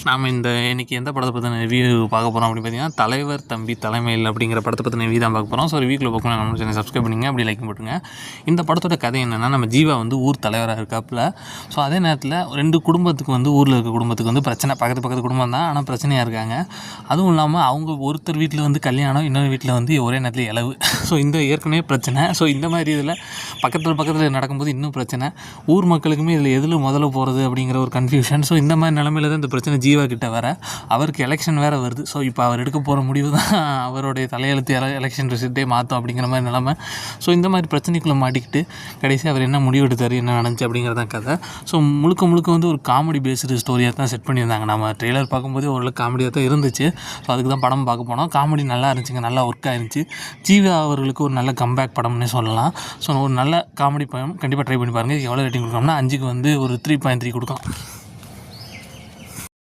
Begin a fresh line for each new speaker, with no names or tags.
நாம் இன்றைக்கி எந்த படத்தை பற்றின ரிவ்யூ பார்க்க போகிறோம் அப்படின்னு பார்த்தீங்கன்னா, தலைவர் தம்பி தலைமையில் அப்படிங்கிற படத்தை பற்றின ரிவ்யூ தான் பார்க்க போகிறோம். ஸோ ரிவ்யூக்குள்ள பார்க்கணும் நம்ம சேனல் சப்ஸ்கிரைப் பண்ணிங்க, அப்படி லைக் போட்டுங்க. இந்த படத்தோட கதை என்னென்னா, நம்ம ஜீவா ஊர் தலைவராக இருக்காப்புல. ஸோ அதே நேரத்தில் 2 குடும்பத்துக்கு ஊரில் இருக்க குடும்பத்துக்கு பிரச்சனை, பக்கத்து குடும்பம் தான், ஆனால் பிரச்சனையாக இருக்காங்க. அதுவும் இல்லாமல் அவங்க ஒருத்தர் வீட்டில் கல்யாணம், இன்னொரு வீட்டில் ஒரே நேரத்தில் இலவு. ஸோ இந்த ஏற்கனவே பிரச்சனை. ஸோ இந்த மாதிரி இதில் பக்கத்தில் நடக்கும்போது இன்னும் பிரச்சனை. ஊர் மக்களுக்குமே இதில் எதில் முதல்ல போகிறது அப்படிங்கிற ஒரு கன்ஃபியூஷன். ஸோ இந்த மாதிரி நிலமையில தான் இந்த பிரச்சனை ஜீவா கிட்ட வர, அவருக்கு எலெக்ஷன் வேறு வருது. ஸோ இப்போ அவர் எடுக்க போகிற முடிவு தான் அவருடைய தலையெழுத்து எலெக்ஷன் ரிசல்ட்டே மாற்றும் அப்படிங்கிற மாதிரி நிலமை. ஸோ இந்த மாதிரி பிரச்சனைக்குள்ளே மாட்டிக்கிட்டு கடைசி அவர் என்ன முடிவு எடுத்தார், என்ன நடந்துச்சு அப்படிங்கிறதான் கதை. ஸோ முழுக்க ஒரு காமெடி பேஸ்டு ஸ்டோரியாக தான் செட் பண்ணியிருந்தாங்க. நம்ம ட்ரெய்லர் பார்க்கும்போதே ஓரளவுக்கு காமெடியாக தான் இருந்துச்சு. ஸோ அதுக்கு தான் படம் பார்க்க போனோம். காமெடி நல்லா இருந்துச்சுங்க, நல்லா ஒர்க் ஆயிருந்துச்சு. ஜீவா அவர்களுக்கு ஒரு நல்ல கம்பேக் படம்னே சொல்லலாம். ஸோ ஒரு நல்ல காமெடி படம் கண்டிப்பாக ட்ரை பண்ணி பாருங்கள். எவ்வளோ ரேட்டிங் கொடுக்கணும்னா 5க்கு ஒரு 3.3 கொடுக்கலாம்.